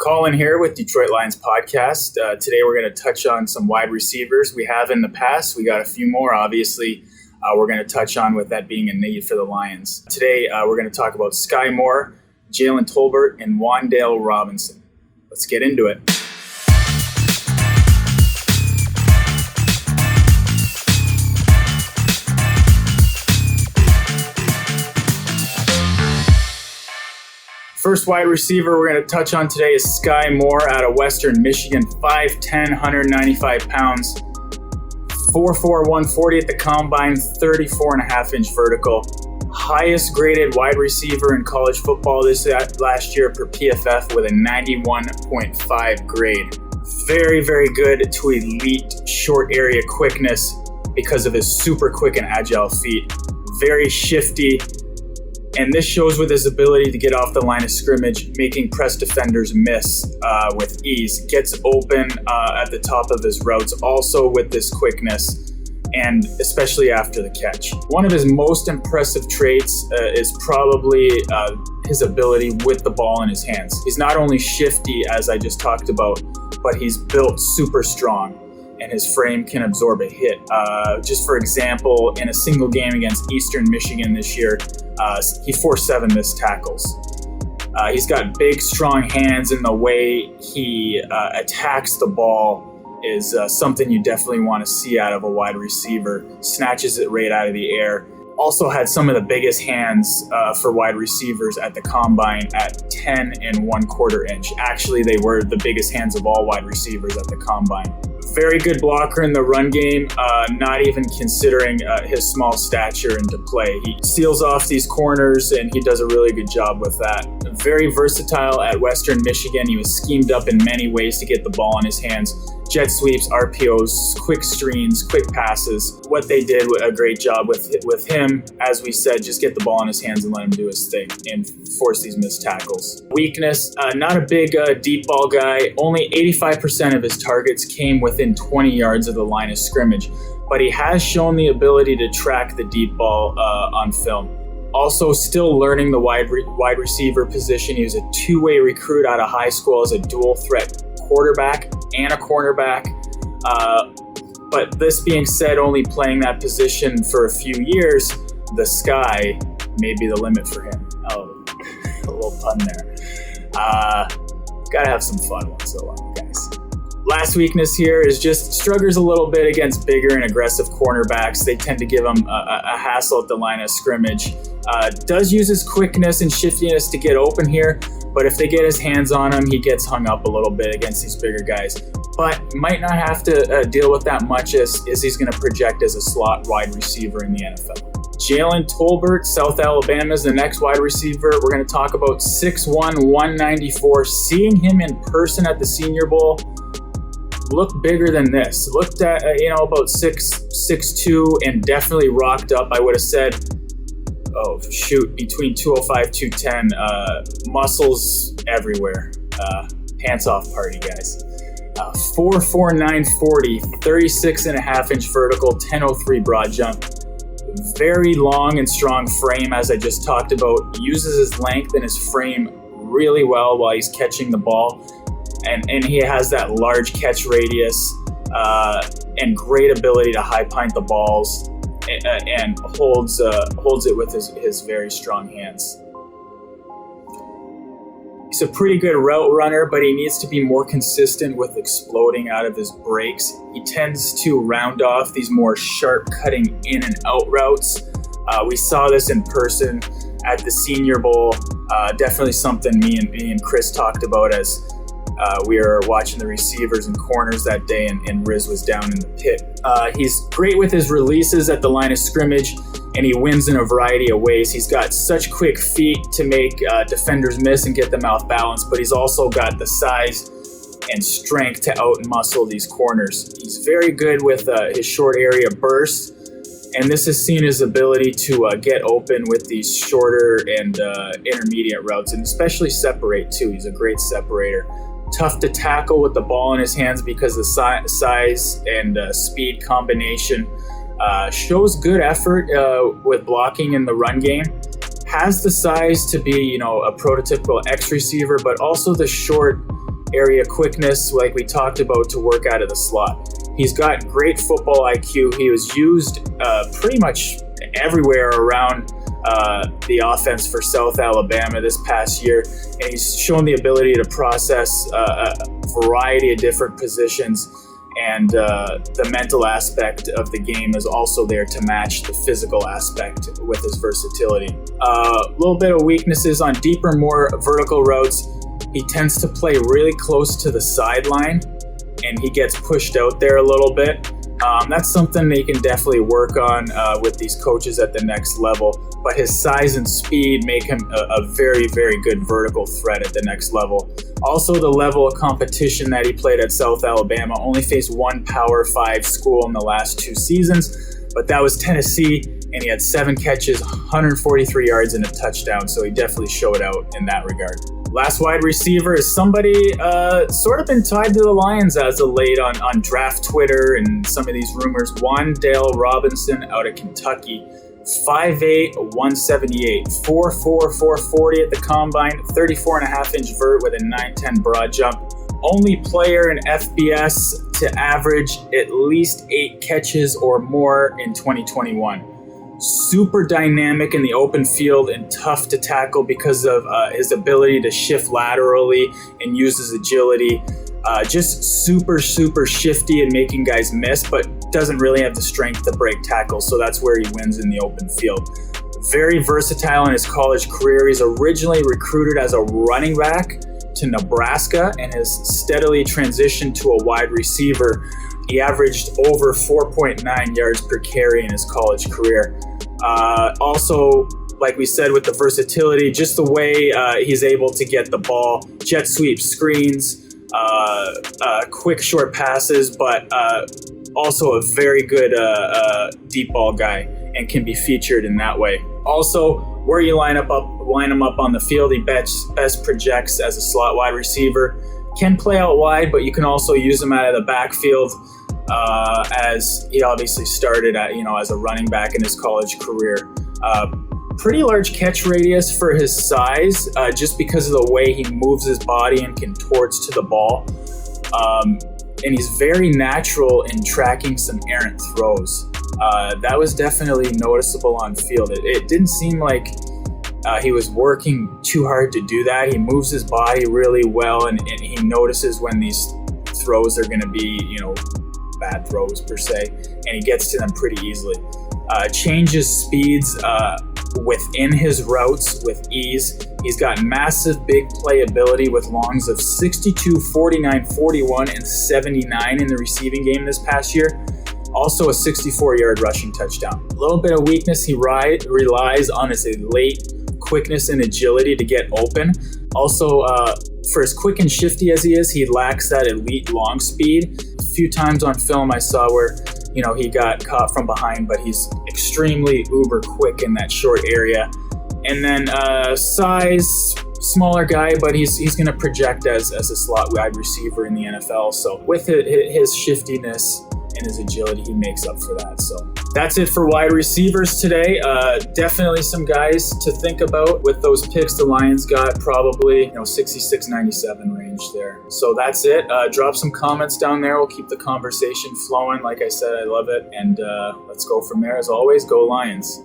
Colin here with Detroit Lions Podcast. Today we're going to touch on some wide receivers we have in the past. We got a few more, obviously. We're going to touch on with that being a need for the Lions. Today we're going to talk about Skyy Moore, Jalen Tolbert, and Wan'Dale Robinson. Let's get into it. First wide receiver we're going to touch on today is Skyy Moore out of Western Michigan, 5'10", 195 pounds, 4'4", 140 at the combine, 34.5-inch vertical. Highest graded wide receiver in college football last year per PFF with a 91.5 grade. Very, very good to elite short area quickness because of his super quick and agile feet. Very shifty. And this shows with his ability to get off the line of scrimmage, making press defenders miss with ease. Gets open at the top of his routes, also with this quickness, and especially after the catch. One of his most impressive traits is probably his ability with the ball in his hands. He's not only shifty, as I just talked about, but he's built super strong, and his frame can absorb a hit. Just for example, in a single game against Eastern Michigan this year, he forced 7 missed tackles. He's got big, strong hands, and the way he attacks the ball is something you definitely want to see out of a wide receiver. Snatches it right out of the air. Also had some of the biggest hands for wide receivers at the combine at 10 1/4 inch. Actually, they were the biggest hands of all wide receivers at the combine. Very good blocker in the run game, not even considering his small stature into play. He seals off these corners, and he does a really good job with that. Very versatile at Western Michigan. He was schemed up in many ways to get the ball in his hands. Jet sweeps, RPOs, quick screens, quick passes. What they did a great job with him, as we said, just get the ball in his hands and let him do his thing and force these missed tackles. Weakness, not a big deep ball guy. Only 85% of his targets came within 20 yards of the line of scrimmage, but he has shown the ability to track the deep ball on film. Also, still learning the wide receiver position. He was a two-way recruit out of high school as a dual threat quarterback and a cornerback. But this being said, only playing that position for a few years, the sky may be the limit for him. Oh, a little pun there. Gotta have some fun once in a while, guys. Last weakness here is just struggles a little bit against bigger and aggressive cornerbacks. They tend to give him a hassle at the line of scrimmage. Does use his quickness and shiftiness to get open here, but if they get his hands on him, he gets hung up a little bit against these bigger guys. But might not have to deal with that much as he's going to project as a slot wide receiver in the NFL. Jalen Tolbert, South Alabama, is the next wide receiver. We're going to talk about 6'1", 194. Seeing him in person at the Senior Bowl, looked bigger than this. Looked at, about 6'2", and definitely rocked up. I would have said, between 205, 210, muscles everywhere. Pants off party, guys. 4'4", 940, 36.5-inch vertical, 10.03 broad jump. Very long and strong frame, as I just talked about. Uses his length and his frame really well while he's catching the ball. And he has that large catch radius and great ability to high pint the balls and holds it with his very strong hands. He's a pretty good route runner, but he needs to be more consistent with exploding out of his breaks. He tends to round off these more sharp cutting in and out routes. We saw this in person at the Senior Bowl. Definitely something me and Chris talked about as we were watching the receivers and corners that day, and Riz was down in the pit. He's great with his releases at the line of scrimmage, and he wins in a variety of ways. He's got such quick feet to make defenders miss and get them off balance, but he's also got the size and strength to out-muscle these corners. He's very good with his short area bursts, and this has seen his ability to get open with these shorter and intermediate routes, and especially separate too. He's a great separator. Tough to tackle with the ball in his hands because the size and speed combination. Shows good effort with blocking in the run game. Has the size to be, a prototypical X receiver, but also the short area quickness, like we talked about, to work out of the slot. He's got great football IQ. He was used pretty much everywhere around the offense for South Alabama this past year, and he's shown the ability to process a variety of different positions, and the mental aspect of the game is also there to match the physical aspect with his versatility. A little bit of weaknesses on deeper, more vertical routes. He tends to play really close to the sideline, and he gets pushed out there a little bit. That's something they can definitely work on with these coaches at the next level. But his size and speed make him a very, very good vertical threat at the next level. Also, the level of competition that he played at South Alabama, only faced one Power 5 school in the last 2 seasons, but that was Tennessee, and he had 7 catches, 143 yards, and a touchdown, so he definitely showed out in that regard. Last wide receiver is somebody sort of been tied to the Lions as of late on draft Twitter and some of these rumors. Wan'Dale Robinson out of Kentucky, 5'8", 178, 4'4", 440 at the combine, 34.5-inch vert with a 9'10" broad jump. Only player in FBS to average at least 8 catches or more in 2021. Super dynamic in the open field and tough to tackle because of his ability to shift laterally and use his agility. Just super shifty and making guys miss, but doesn't really have the strength to break tackles, so that's where he wins in the open field. Very versatile in his college career. He's originally recruited as a running back to Nebraska and has steadily transitioned to a wide receiver. He averaged over 4.9 yards per carry in his college career. Also, like we said, with the versatility, just the way he's able to get the ball, jet sweep screens, quick short passes, but also a very good deep ball guy and can be featured in that way. Also, where you line him up on the field, he best projects as a slot wide receiver. Can play out wide, but you can also use him out of the backfield, as he obviously started as a running back in his college career. Pretty large catch radius for his size, just because of the way he moves his body and contorts to the ball. And he's very natural in tracking some errant throws. That was definitely noticeable on field. It didn't seem like he was working too hard to do that. He moves his body really well, and he notices when these throws are going to be, bad throws per se, and he gets to them pretty easily. Changes speeds within his routes with ease. He's got massive big playability with longs of 62, 49, 41, and 79 in the receiving game this past year. Also a 64-yard rushing touchdown. A little bit of weakness, he relies on his late quickness and agility to get open. Also, for as quick and shifty as he is, he lacks that elite long speed. A few times on film I saw where he got caught from behind, but he's extremely uber quick in that short area. And then size, smaller guy, but he's going to project as a slot wide receiver in the NFL. So with his shiftiness and his agility, he makes up for that. So that's it for wide receivers today. Definitely some guys to think about with those picks. The Lions got probably 66, 97 range there. So that's it. Drop some comments down there. We'll keep the conversation flowing. Like I said, I love it. And let's go from there. As always, go Lions.